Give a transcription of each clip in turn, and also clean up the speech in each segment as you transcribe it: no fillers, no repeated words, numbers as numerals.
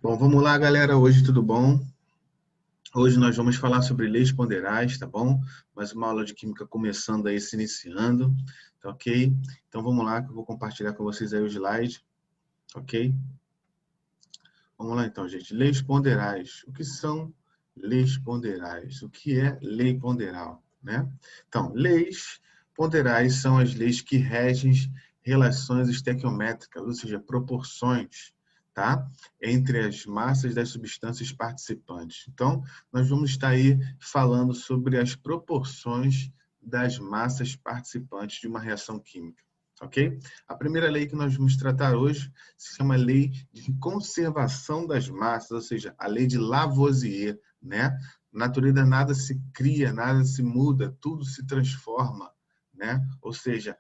Bom, vamos lá, galera. Hoje tudo bom? Hoje nós vamos falar sobre leis ponderais, tá bom? Mais uma aula de química começando aí, se iniciando, tá ok? Então vamos lá, que eu vou compartilhar com vocês aí o slide, ok? Vamos lá então, gente. Leis ponderais. O que são leis ponderais? O que é lei ponderal, né? Então, leis ponderais são as leis que regem relações estequiométricas, ou seja, proporções, tá? Entre as massas das substâncias participantes. Então, nós vamos estar aí falando sobre as proporções das massas participantes de uma reação química, ok? A primeira lei que nós vamos tratar hoje se chama lei de conservação das massas, ou seja, a lei de Lavoisier, né? Na natureza nada se cria, nada se muda, tudo se transforma, né? Ou seja,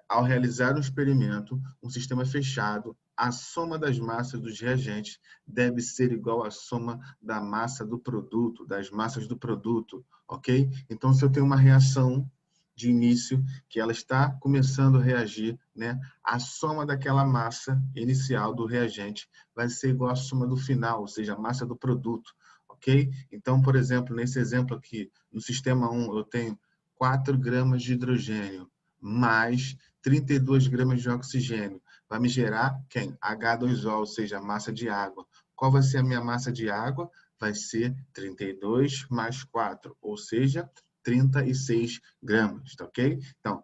ao realizar um experimento, um sistema fechado, a soma das massas dos reagentes deve ser igual à soma da massa do produto, das massas do produto, ok? Então, se eu tenho uma reação de início, que ela está começando a reagir, né? A soma daquela massa inicial do reagente vai ser igual à soma do final, ou seja, a massa do produto, ok? Então, por exemplo, nesse exemplo aqui, no sistema 1, eu tenho 4 gramas de hidrogênio mais 32 gramas de oxigênio. Vai me gerar quem? H2O, ou seja, a massa de água. Qual vai ser a minha massa de água? Vai ser 32 mais 4, ou seja, 36 gramas, tá ok? Então,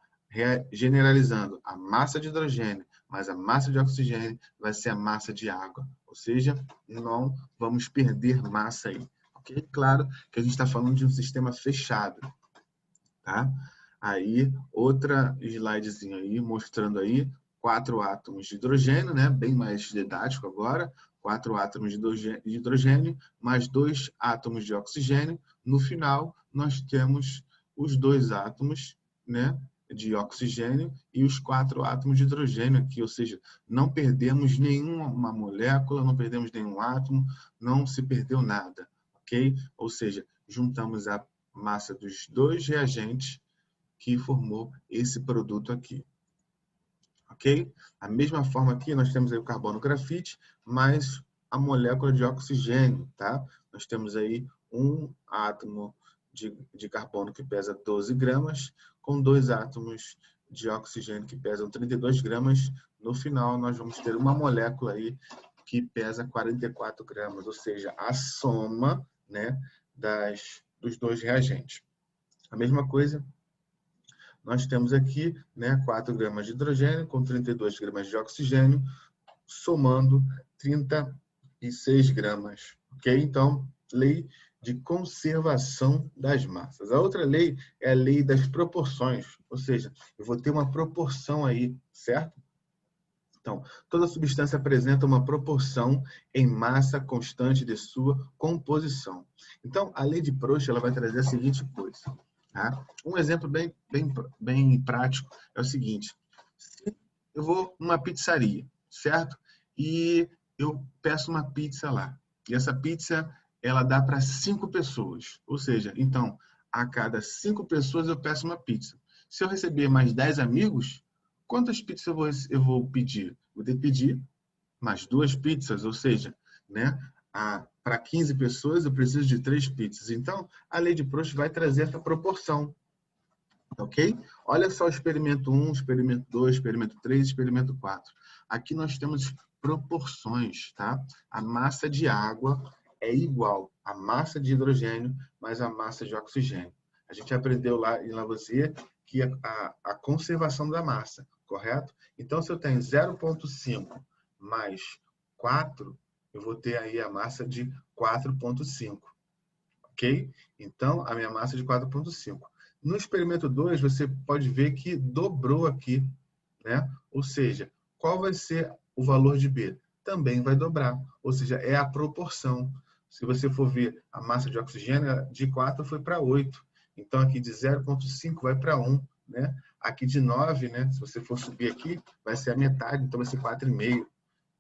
generalizando, a massa de hidrogênio mais a massa de oxigênio vai ser a massa de água, ou seja, não vamos perder massa aí, ok? Claro que a gente está falando de um sistema fechado, tá? Aí, outra slidezinha aí, mostrando aí 4 átomos de hidrogênio, né? Bem mais didático agora, 4 átomos de hidrogênio, mais 2 átomos de oxigênio. No final, nós temos os 2 átomos, né, de oxigênio e os 4 átomos de hidrogênio aqui, ou seja, não perdemos nenhuma molécula, não perdemos nenhum átomo, não se perdeu nada, ok? Ou seja, juntamos a massa dos 2 reagentes que formou esse produto aqui, ok? A mesma forma aqui, nós temos aí o carbono grafite, mais a molécula de oxigênio, tá? Nós temos aí um átomo de carbono que pesa 12 gramas, com 2 átomos de oxigênio que pesam 32 gramas. No final, nós vamos ter uma molécula aí que pesa 44 gramas, ou seja, a soma, né, dos 2 reagentes. A mesma coisa nós temos aqui, né, 4 gramas de hidrogênio com 32 gramas de oxigênio, somando 36 gramas. Ok? Então, lei de conservação das massas. A outra lei é a lei das proporções, ou seja, eu vou ter uma proporção aí, certo? Então, toda substância apresenta uma proporção em massa constante de sua composição. Então, a lei de Proust ela vai trazer a seguinte coisa. Tá? Um exemplo bem prático é o seguinte. Se eu vou numa pizzaria, certo? E eu peço uma pizza lá. E essa pizza ela dá para 5 pessoas. Ou seja, então, a cada 5 pessoas eu peço uma pizza. Se eu receber mais 10 amigos, quantas pizzas eu vou pedir? Vou ter que pedir mais 2 pizzas, ou seja, né, para 15 pessoas eu preciso de 3 pizzas. Então, a lei de Proust vai trazer essa proporção, ok? Olha só o experimento 1, experimento 2, experimento 3, experimento 4. Aqui nós temos proporções, tá? A massa de água é igual à massa de hidrogênio mais a massa de oxigênio. A gente aprendeu lá em Lavoisier que a conservação da massa, correto? Então, se eu tenho 0,5 mais 4, eu vou ter aí a massa de 4,5, ok? Então, a minha massa é de 4,5. No experimento 2, você pode ver que dobrou aqui, né? Ou seja, qual vai ser o valor de B? Também vai dobrar, ou seja, é a proporção. Se você for ver, a massa de oxigênio de 4 foi para 8. Então, aqui de 0,5 vai para 1, né? Aqui de 9, né? Se você for subir aqui, vai ser a metade, então vai ser 4,5.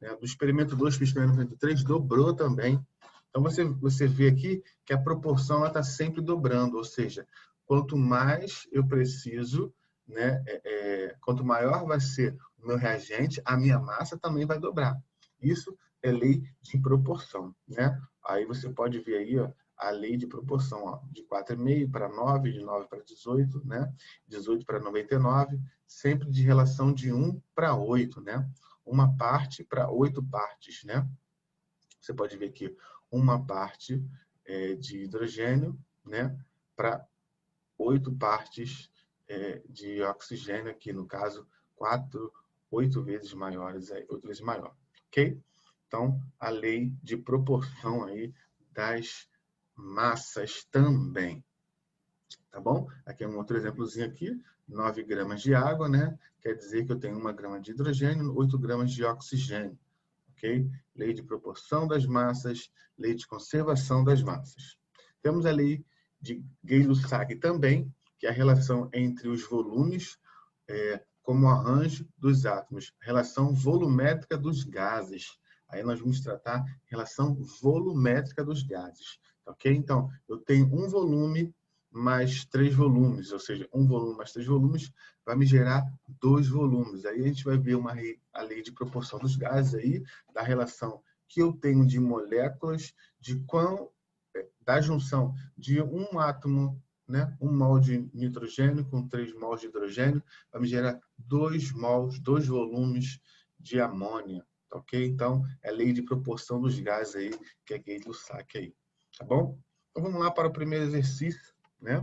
Né? Do experimento 2 para o experimento 3, dobrou também. Então, você vê aqui que a proporção está sempre dobrando, ou seja, quanto mais eu preciso, né, quanto maior vai ser o meu reagente, a minha massa também vai dobrar. Isso é lei de proporção, né? Aí você pode ver aí, ó, a lei de proporção, ó, de 4,5 para 9, de 9 para 18, né? 18 para 99, sempre de relação de 1 para 8, né? Uma parte para 8 partes, né? Você pode ver aqui uma parte de hidrogênio, né? Para 8 partes de oxigênio, aqui no caso, 8 vezes maiores, 8 vezes maior, ok? Então, a lei de proporção aí das massas também, tá bom? Aqui é um outro exemplozinho aqui, 9 gramas de água, né? Quer dizer que eu tenho 1 grama de hidrogênio, 8 gramas de oxigênio, ok? Lei de proporção das massas, lei de conservação das massas. Temos a lei de Gay-Lussac também, que é a relação entre os volumes, como o arranjo dos átomos, relação volumétrica dos gases. Aí nós vamos tratar relação volumétrica dos gases, ok? Então, eu tenho um volume mais 3 volumes, ou seja, um volume mais 3 volumes vai me gerar 2 volumes. Aí a gente vai ver a lei de proporção dos gases aí, da relação que eu tenho de moléculas, da junção de um átomo, né, 1 mol de nitrogênio com 3 mols de hidrogênio, vai me gerar 2 mols, 2 volumes de amônia, ok? Então, é a lei de proporção dos gases aí, que é Gay-Lussac aí, tá bom? Então, vamos lá para o primeiro exercício, né?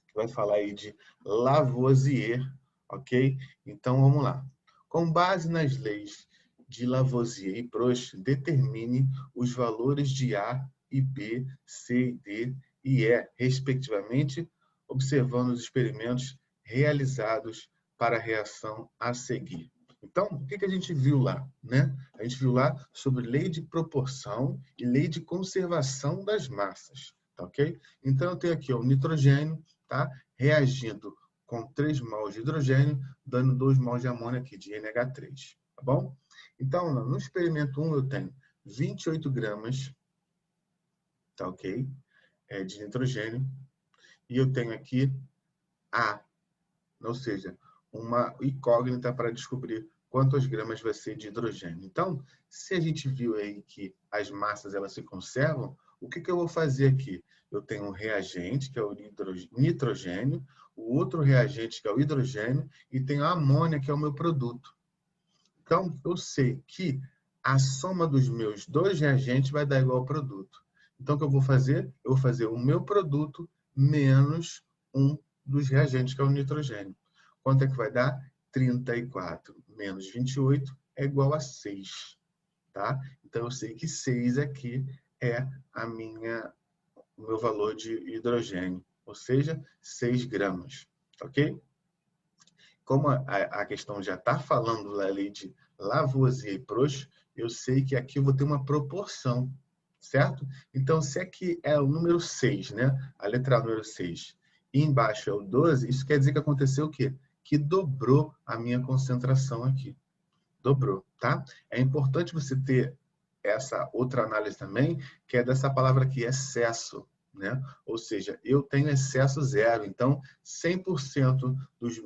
Que vai falar aí de Lavoisier, ok? Então, vamos lá. Com base nas leis de Lavoisier e Proust, determine os valores de A e B, C e D e E, respectivamente, observando os experimentos realizados para a reação a seguir. Então, o que a gente viu lá, né? A gente viu lá sobre lei de proporção e lei de conservação das massas, tá ok? Então, eu tenho aqui ó, o nitrogênio, tá? Reagindo com 3 mols de hidrogênio, dando 2 mols de amônia aqui, de NH3, tá bom? Então, no experimento 1, eu tenho 28 gramas, tá ok? De nitrogênio, e eu tenho aqui A, ou seja, uma incógnita para descobrir quantas gramas vai ser de hidrogênio. Então, se a gente viu aí que as massas elas se conservam, o que eu vou fazer aqui? Eu tenho um reagente, que é o nitrogênio, o outro reagente, que é o hidrogênio, e tenho a amônia, que é o meu produto. Então, eu sei que a soma dos meus 2 reagentes vai dar igual ao produto. Então, o que eu vou fazer? Eu vou fazer o meu produto menos um dos reagentes, que é o nitrogênio. Quanto é que vai dar? 34 menos 28 é igual a 6. Tá? Então, eu sei que 6 aqui é o meu valor de hidrogênio, ou seja, 6 gramas. Ok? Como a questão já está falando da lei de Lavoisier e Proust, eu sei que aqui eu vou ter uma proporção, certo? Então, se aqui é o número 6, né? A letra A, número 6, e embaixo é o 12, isso quer dizer que aconteceu o quê? Que dobrou a minha concentração aqui. Dobrou, tá? É importante você ter essa outra análise também, que é dessa palavra aqui, excesso, né? Ou seja, eu tenho excesso zero, então 100%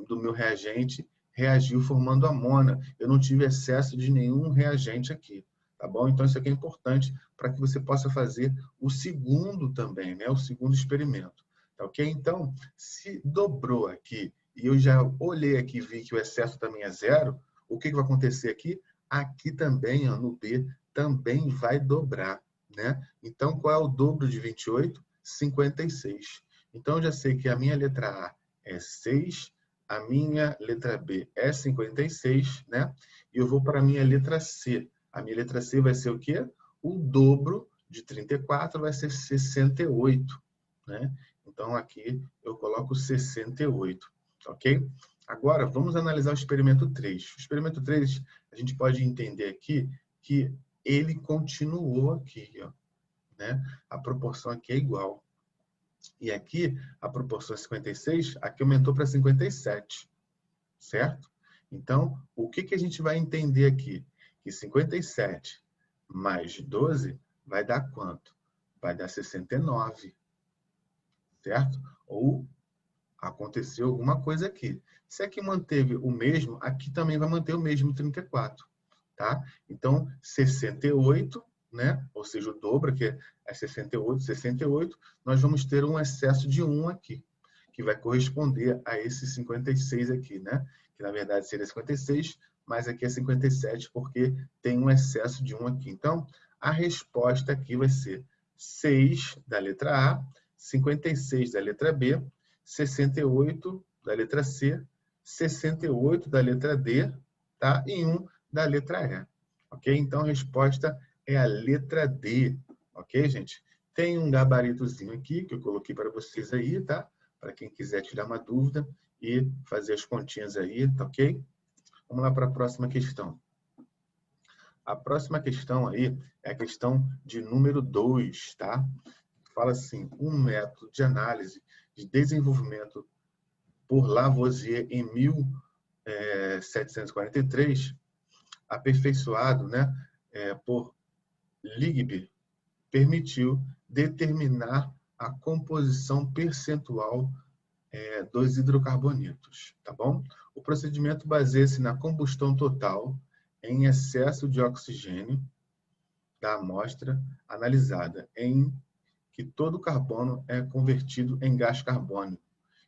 do meu reagente reagiu formando amônia. Eu não tive excesso de nenhum reagente aqui, tá bom? Então isso aqui é importante para que você possa fazer o segundo também, né? O segundo experimento, tá ok? Então, se dobrou aqui e eu já olhei aqui e vi que o excesso também é zero, o que vai acontecer aqui? Aqui também, ó, no B, também vai dobrar, né? Então, qual é o dobro de 28? 56. Então, eu já sei que a minha letra A é 6, a minha letra B é 56, né? E eu vou para a minha letra C. A minha letra C vai ser o quê? O dobro de 34 vai ser 68, né? Então, aqui eu coloco 68, ok? Agora, vamos analisar o experimento 3. O experimento 3, a gente pode entender aqui que ele continuou aqui, ó, né? A proporção aqui é igual. E aqui, a proporção é 56, aqui aumentou para 57, certo? Então, o que a gente vai entender aqui? Que 57 mais 12 vai dar quanto? Vai dar 69, certo? Ou aconteceu alguma coisa aqui. Se aqui manteve o mesmo, aqui também vai manter o mesmo 34. tá? Então, 68, né? Ou seja, o dobro, que é 68, 68, nós vamos ter um excesso de 1 aqui, que vai corresponder a esse 56 aqui, né? Que na verdade seria 56, mas aqui é 57 porque tem um excesso de 1 aqui. Então, a resposta aqui vai ser 6 da letra A, 56 da letra B, 68 da letra C, 68 da letra D, tá? E 1 da letra E. Ok? Então, a resposta é a letra D. Ok, gente? Tem um gabaritozinho aqui que eu coloquei para vocês aí, tá? Para quem quiser tirar uma dúvida e fazer as continhas aí, tá ok? Vamos lá para a próxima questão. A próxima questão aí é a questão de número 2, tá? Fala assim, um método de análise de desenvolvimento por Lavoisier em 1743, aperfeiçoado, né, por Ligbe, permitiu determinar a composição percentual dos hidrocarbonetos, tá bom? O procedimento baseia-se na combustão total em excesso de oxigênio da amostra analisada, em que todo carbono é convertido em gás carbônico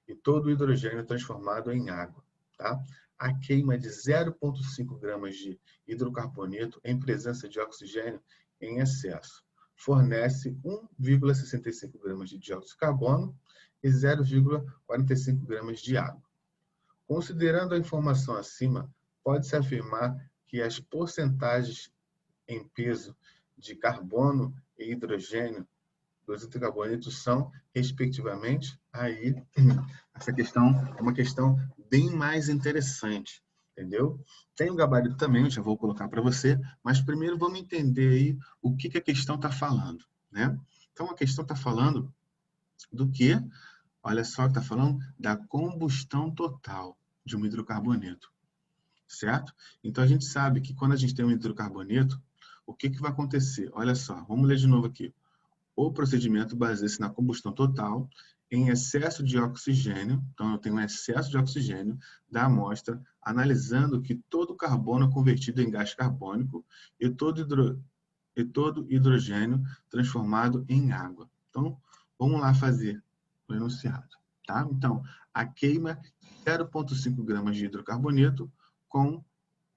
e todo o hidrogênio é transformado em água, tá? A queima de 0,5 gramas de hidrocarboneto em presença de oxigênio em excesso fornece 1,65 gramas de dióxido de carbono e 0,45 gramas de água. Considerando a informação acima, pode-se afirmar que as porcentagens em peso de carbono e hidrogênio dos hidrocarbonetos são, respectivamente, aí essa questão é uma questão bem mais interessante, entendeu? Tem um gabarito também, eu já vou colocar para você, mas primeiro vamos entender aí o que a questão está falando, né? Então, a questão está falando do quê? Olha só, está falando da combustão total de um hidrocarboneto, certo? Então, a gente sabe que quando a gente tem um hidrocarboneto, o que vai acontecer? Olha só, vamos ler de novo aqui. O procedimento baseia-se na combustão total em excesso de oxigênio, então eu tenho um excesso de oxigênio da amostra, analisando que todo carbono é convertido em gás carbônico e todo hidrogênio transformado em água. Então, vamos lá fazer o enunciado, tá? Então, a queima de 0,5 gramas de hidrocarboneto com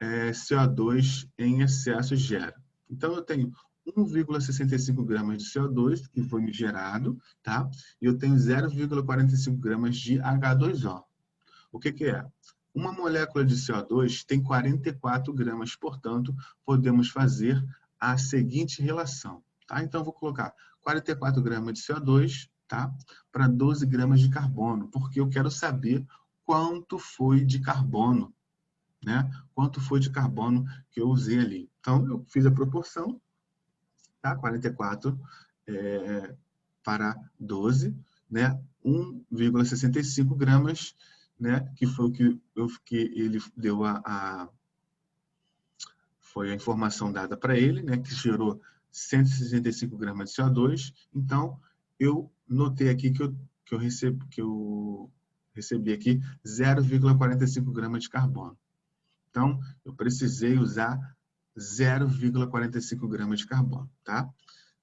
CO2 em excesso gera. Então, eu tenho 1,65 gramas de CO2 que foi me gerado, tá? E eu tenho 0,45 gramas de H2O. O que é? Uma molécula de CO2 tem 44 gramas, portanto, podemos fazer a seguinte relação, tá? Então, eu vou colocar 44 gramas de CO2, tá? Para 12 gramas de carbono, porque eu quero saber quanto foi de carbono, né? Quanto foi de carbono que eu usei ali. Então, eu fiz a proporção, tá? 44 para 12, né? 1,65 gramas, né? Que foi o que ele deu foi a informação dada para ele, né? Que gerou 165 gramas de CO2. Então, eu notei aqui que eu recebi aqui 0,45 gramas de carbono. Então, eu precisei usar 0,45 gramas de carbono, tá?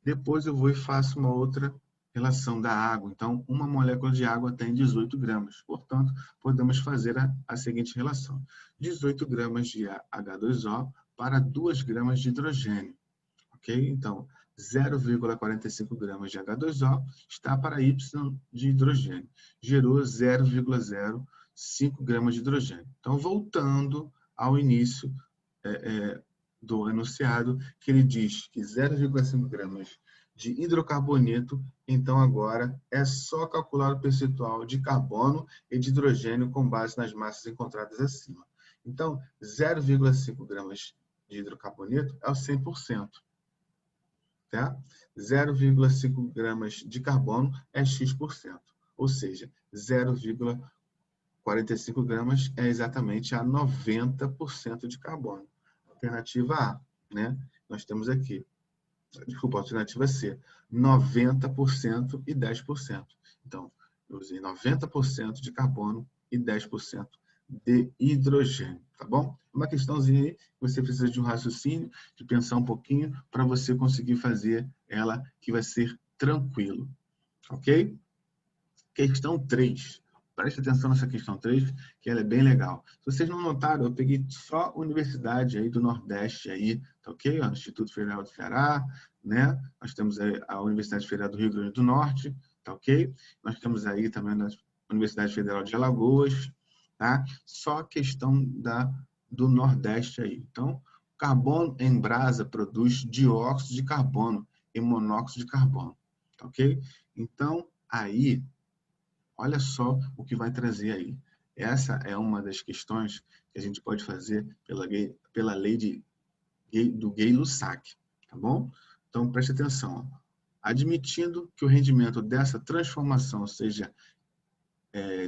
Depois eu vou e faço uma outra relação da água. Então, uma molécula de água tem 18 gramas. Portanto, podemos fazer a seguinte relação. 18 gramas de H2O para 2 gramas de hidrogênio. Ok? Então, 0,45 gramas de H2O está para Y de hidrogênio. Gerou 0,05 gramas de hidrogênio. Então, voltando ao início do enunciado, que ele diz que 0,5 gramas de hidrocarboneto, então agora é só calcular o percentual de carbono e de hidrogênio com base nas massas encontradas acima. Então, 0,5 gramas de hidrocarboneto é o 100%. Tá? 0,5 gramas de carbono é X%. Ou seja, 0,45 gramas é exatamente a 90% de carbono. Alternativa A, né? Nós temos aqui, desculpa, alternativa C, 90% e 10%. Então, eu usei 90% de carbono e 10% de hidrogênio, tá bom? Uma questãozinha aí, você precisa de um raciocínio, de pensar um pouquinho, para você conseguir fazer ela, que vai ser tranquilo, ok? Questão 3. Preste atenção nessa questão 3, que ela é bem legal. Se vocês não notaram, eu peguei só universidade aí do Nordeste aí, tá ok? Ó, Instituto Federal do Ceará, né? Nós temos a Universidade Federal do Rio Grande do Norte, tá ok? Nós temos aí também a Universidade Federal de Alagoas, tá? Só questão do Nordeste aí. Então, carbono em brasa produz dióxido de carbono e monóxido de carbono, tá ok? Então, aí olha só o que vai trazer aí. Essa é uma das questões que a gente pode fazer pela lei do Gay-Lussac, tá bom? Então, preste atenção. Admitindo que o rendimento dessa transformação seja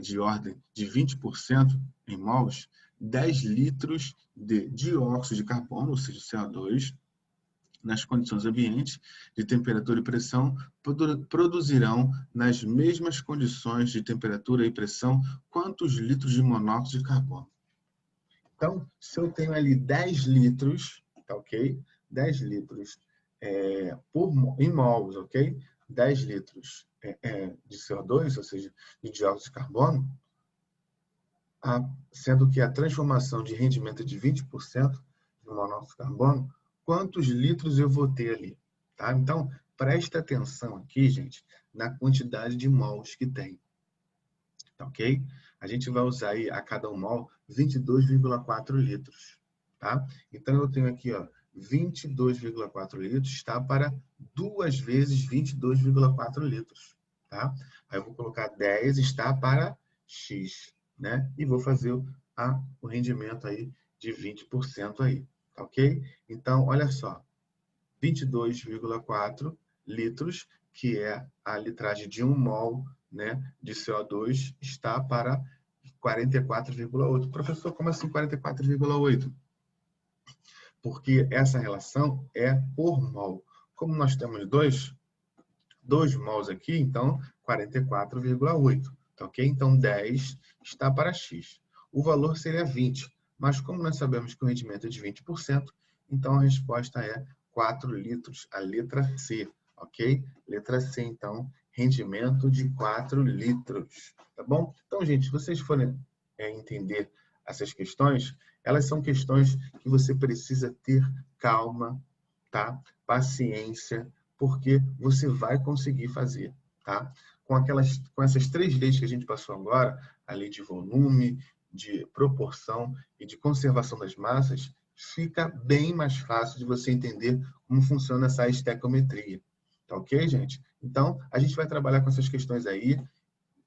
de ordem de 20% em mols, 10 litros de dióxido de carbono, ou seja, CO2, nas condições ambientes de temperatura e pressão, produzirão nas mesmas condições de temperatura e pressão quantos litros de monóxido de carbono. Então, se eu tenho ali 10 litros, tá ok? 10 litros em mols, ok? 10 litros de CO2, ou seja, de dióxido de carbono, sendo que a transformação de rendimento é de 20% de monóxido de carbono, quantos litros eu vou ter ali, tá? Então, presta atenção aqui, gente, na quantidade de mols que tem, tá ok? A gente vai usar aí a cada um mol 22,4 litros, tá? Então, eu tenho aqui, ó, 22,4 litros está para 2 vezes 22,4 litros, tá? Aí eu vou colocar 10 está para X, né? E vou fazer o rendimento aí de 20% aí, tá ok? Então, olha só, 22,4 litros, que é a litragem de 1 mol, né, de CO2, está para 44,8. Professor, como assim 44,8? Porque essa relação é por mol. Como nós temos dois mols aqui, então 44,8. Tá ok? Então 10 está para X. O valor seria 20, mas como nós sabemos que o rendimento é de 20%, então a resposta é 4 litros, a letra C, ok? Letra C, então, rendimento de 4 litros, tá bom? Então, gente, se vocês forem entender essas questões, elas são questões que você precisa ter calma, tá? Paciência, porque você vai conseguir fazer, tá? Com essas 3 leis que a gente passou agora, a lei de volume, de proporção e de conservação das massas, fica bem mais fácil de você entender como funciona essa estequiometria. Tá ok, gente? Então, a gente vai trabalhar com essas questões aí,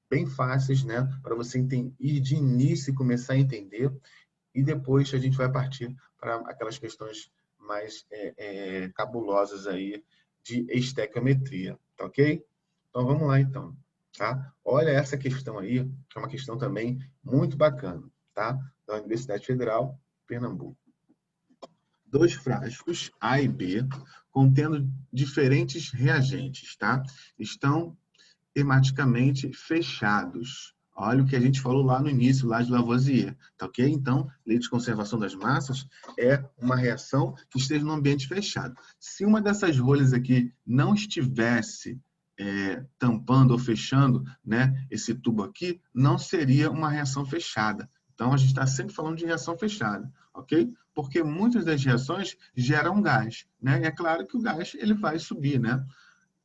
bem fáceis, né? Para você ir de início e começar a entender, e depois a gente vai partir para aquelas questões mais cabulosas aí de estequiometria, tá ok? Então, vamos lá, então. Tá? Olha essa questão aí, que é uma questão também muito bacana, tá? Da Universidade Federal de Pernambuco. 2 frascos, A e B, contendo diferentes reagentes, tá? Estão hermeticamente fechados. Olha o que a gente falou lá no início, lá de Lavoisier, tá ok? Então, lei de conservação das massas é uma reação que esteja no ambiente fechado. Se uma dessas rolhas aqui não estivesse tampando ou fechando, né, esse tubo aqui, não seria uma reação fechada. Então, a gente está sempre falando de reação fechada, ok? Porque muitas das reações geram gás, né? E é claro que o gás ele vai subir, né?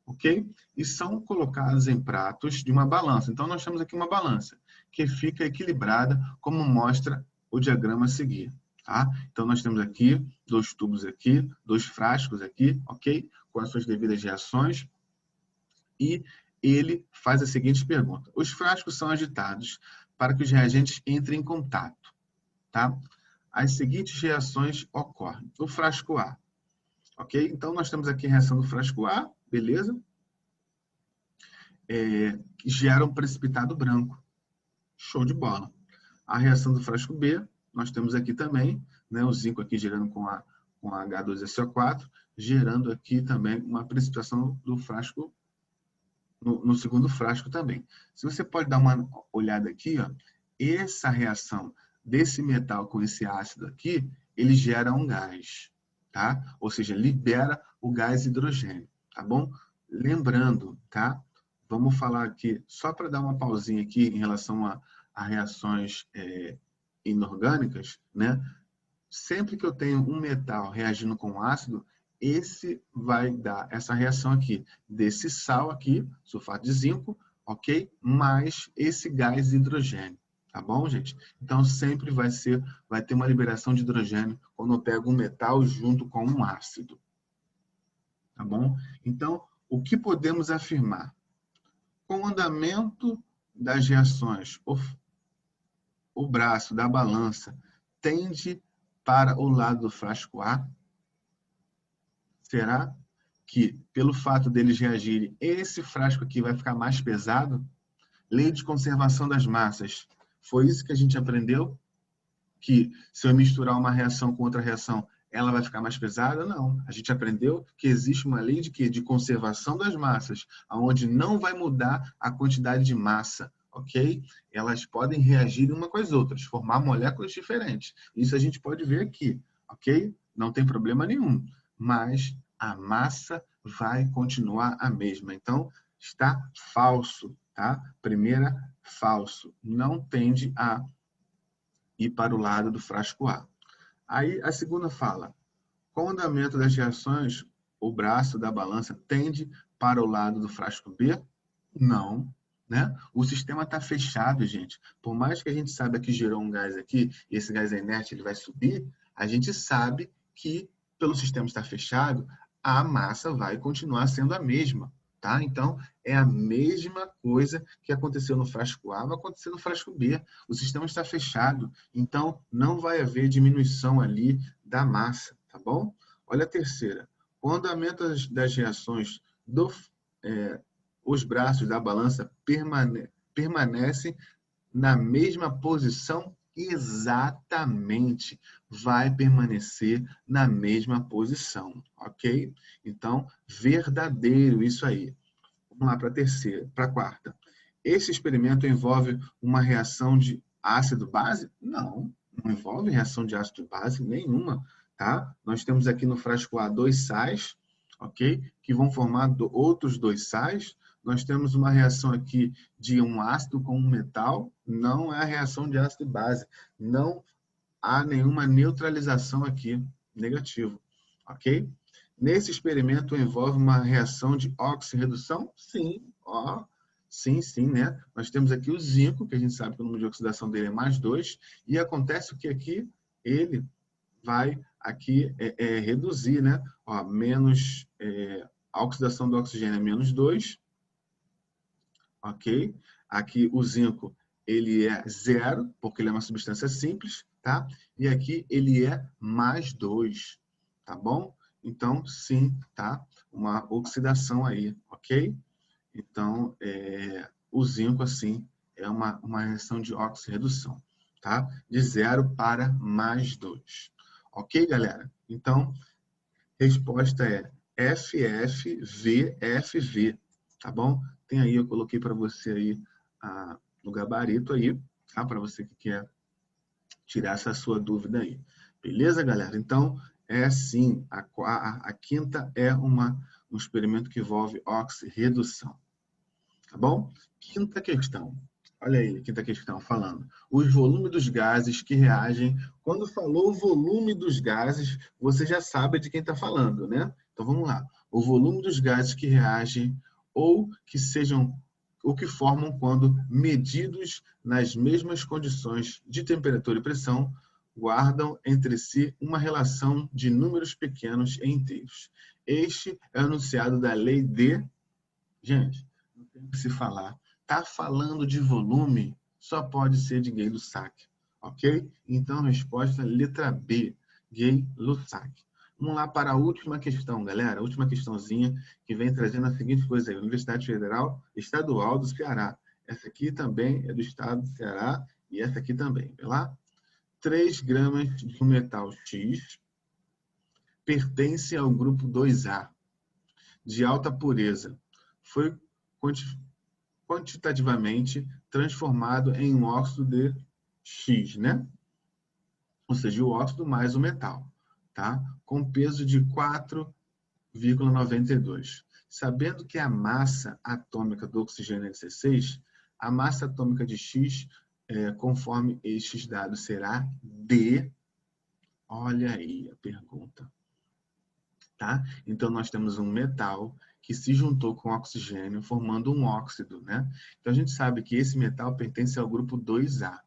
Ok? E são colocados em pratos de uma balança. Então, nós temos aqui uma balança que fica equilibrada, como mostra o diagrama a seguir. Tá? Então, nós temos aqui 2 tubos aqui, 2 frascos aqui, ok? Com as suas devidas reações. E ele faz a seguinte pergunta. Os frascos são agitados para que os reagentes entrem em contato. Tá? As seguintes reações ocorrem. O frasco A. Ok? Então, nós temos aqui a reação do frasco A, beleza? Gera um precipitado branco. Show de bola. A reação do frasco B, nós temos aqui também, né, o zinco aqui gerando com H2SO4, gerando aqui também uma precipitação do frasco, no segundo frasco também. Se você pode dar uma olhada aqui, ó, essa reação desse metal com esse ácido aqui, ele gera um gás, tá? Ou seja, libera o gás hidrogênio, tá bom? Lembrando, tá? Vamos falar aqui, só para dar uma pausinha aqui em relação a reações inorgânicas, né? Sempre que eu tenho um metal reagindo com ácido, esse vai dar essa reação aqui, desse sal aqui, sulfato de zinco, ok? Mais esse gás hidrogênio, tá bom, gente? Então, sempre vai ter uma liberação de hidrogênio quando eu pego um metal junto com um ácido, tá bom? Então, o que podemos afirmar? Com o andamento das reações, o braço da balança tende para o lado do frasco A. Será que, pelo fato deles reagirem, esse frasco aqui vai ficar mais pesado? Lei de conservação das massas. Foi isso que a gente aprendeu? Que se eu misturar uma reação com outra reação, ela vai ficar mais pesada? Não. A gente aprendeu que existe uma lei de quê? De conservação das massas, onde não vai mudar a quantidade de massa, ok? Elas podem reagir uma com as outras, formar moléculas diferentes. Isso a gente pode ver aqui, ok? Não tem problema nenhum. Mas a massa vai continuar a mesma. Então, está falso, tá? Primeira, falso. Não tende a ir para o lado do frasco A. Aí a segunda fala, com o andamento das reações, o braço da balança tende para o lado do frasco B? Não, né? O sistema está fechado, gente. Por mais que a gente saiba que gerou um gás aqui, e esse gás é inerte, ele vai subir, a gente sabe que, pelo sistema estar fechado, a massa vai continuar sendo a mesma, tá? Então, é a mesma coisa que aconteceu no frasco A, vai acontecer no frasco B. O sistema está fechado, então não vai haver diminuição ali da massa, tá bom? Olha a terceira. O andamento das reações os braços da balança permanecem na mesma posição exatamente, vai permanecer na mesma posição, ok? Então, verdadeiro isso aí. Vamos lá para a terceira, para a quarta. Esse experimento envolve uma reação de ácido-base? Não, não envolve reação de ácido-base nenhuma, tá? Nós temos aqui no frasco A 2 sais, ok? Que vão formar outros 2 sais. Nós temos uma reação aqui de um ácido com um metal, não é a reação de ácido e base. Não há nenhuma neutralização aqui, negativo, ok? Nesse experimento envolve uma reação de oxirredução? Sim, ó, sim, né? Nós temos aqui o zinco, que a gente sabe que o número de oxidação dele é mais 2, e acontece o que aqui? Ele vai aqui reduzir, né? Ó, menos, a oxidação do oxigênio é menos 2, ok? Aqui o zinco, ele é 0, porque ele é uma substância simples, tá? E aqui ele é mais 2, tá bom? Então, sim, tá? Uma oxidação aí, ok? Então, o zinco, assim, é uma reação de oxirredução, tá? De 0 para mais 2. Ok, galera? Então, resposta é FFVFV, tá bom? Tem aí, eu coloquei para você aí no gabarito aí, tá? Para você que quer tirar essa sua dúvida aí. Beleza, galera? Então, é sim, a quinta é um experimento que envolve oxirredução, tá bom? Quinta questão. Olha aí, quinta questão falando. Os volumes dos gases que reagem. Quando falou o volume dos gases, você já sabe de quem está falando, né? Então vamos lá. O volume dos gases que reagem ou que formam quando medidos nas mesmas condições de temperatura e pressão guardam entre si uma relação de números pequenos e inteiros. Este é o enunciado da lei de... Gente, não tem o que se falar. Tá falando de volume, só pode ser de Gay-Lussac, ok? Então, a resposta é letra B, Gay-Lussac. Vamos lá para a última questão, galera. A última questãozinha que vem trazendo a seguinte coisa aí. Universidade Federal Estadual do Ceará. Essa aqui também é do estado do Ceará e essa aqui também, vê lá? 3 gramas de um metal X pertence ao grupo 2A, de alta pureza. Foi quantitativamente transformado em um óxido de X, né? ou seja, o óxido mais o metal, tá? Com peso de 4,92. Sabendo que a massa atômica do oxigênio é 16, a massa atômica de X, conforme estes dados, será D. Olha aí a pergunta. Tá? Então, nós temos um metal que se juntou com oxigênio, formando um óxido, né? Então, a gente sabe que esse metal pertence ao grupo 2A.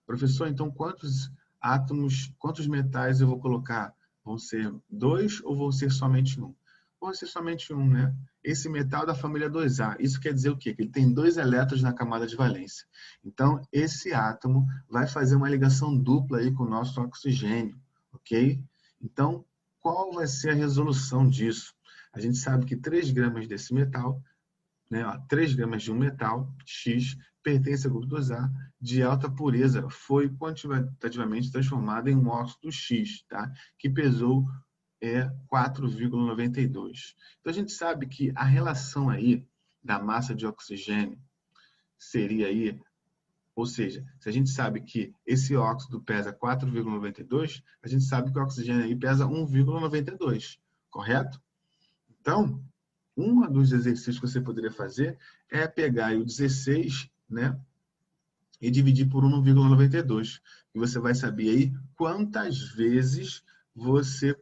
Professor, então, quantos átomos, quantos metais eu vou colocar? Vão ser 2 ou vão ser somente um? Vão ser somente um, né? Esse metal é da família 2A. Isso quer dizer o quê? Que ele tem 2 elétrons na camada de valência. Então, esse átomo vai fazer uma ligação dupla aí com o nosso oxigênio, ok? Então, qual vai ser a resolução disso? A gente sabe que 3 gramas desse metal, né, 3 gramas de um metal, X, pertence ao grupo 2A, de alta pureza, foi quantitativamente transformado em um óxido X, tá? Que pesou 4,92. Então, a gente sabe que a relação aí da massa de oxigênio seria aí, ou seja, se a gente sabe que esse óxido pesa 4,92, a gente sabe que o oxigênio aí pesa 1,92, correto? Então, um dos exercícios que você poderia fazer é pegar aí o 16, né, e dividir por 1,92. E você vai saber aí quantas vezes você,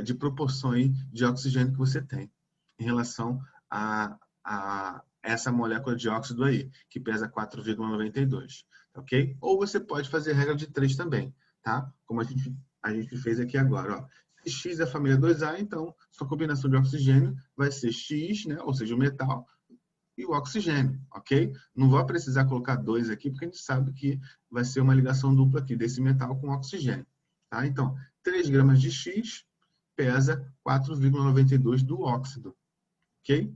de proporção aí de oxigênio que você tem em relação a essa molécula de óxido aí, que pesa 4,92, ok? Ou você pode fazer a regra de 3 também, tá? Como a gente fez aqui agora, ó. X é a família 2A, então sua combinação de oxigênio vai ser X, né? Ou seja, o metal, e o oxigênio, ok? Não vou precisar colocar 2 aqui, porque a gente sabe que vai ser uma ligação dupla aqui desse metal com oxigênio, tá? Então, 3 gramas de X pesa 4,92 do óxido, ok?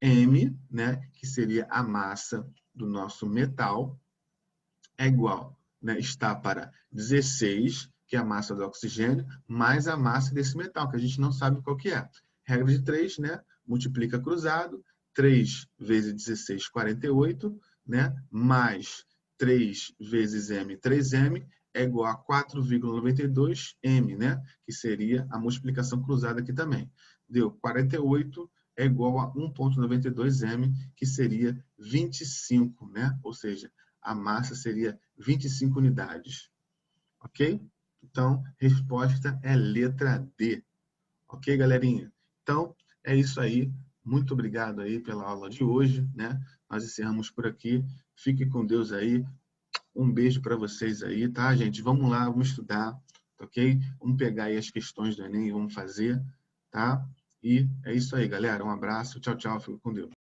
M, né, que seria a massa do nosso metal, é igual, né, está para 16, que é a massa do oxigênio, mais a massa desse metal, que a gente não sabe qual que é. Regra de 3, né, multiplica cruzado, 3 vezes 16, 48, né, mais 3 vezes M, 3M, é igual a 4,92 M, né, que seria a multiplicação cruzada aqui também. Deu 48, é igual a 1,92 M, que seria 25, né, ou seja, a massa seria 25 unidades. Ok? Então, resposta é letra D. Ok, galerinha? Então, é isso aí. Muito obrigado aí pela aula de hoje, né? Nós encerramos por aqui. Fique com Deus aí. Um beijo para vocês aí, tá, gente? Vamos lá, vamos estudar, ok? Vamos pegar aí as questões do Enem e vamos fazer, tá? E é isso aí, galera. Um abraço. Tchau, tchau. Fique com Deus.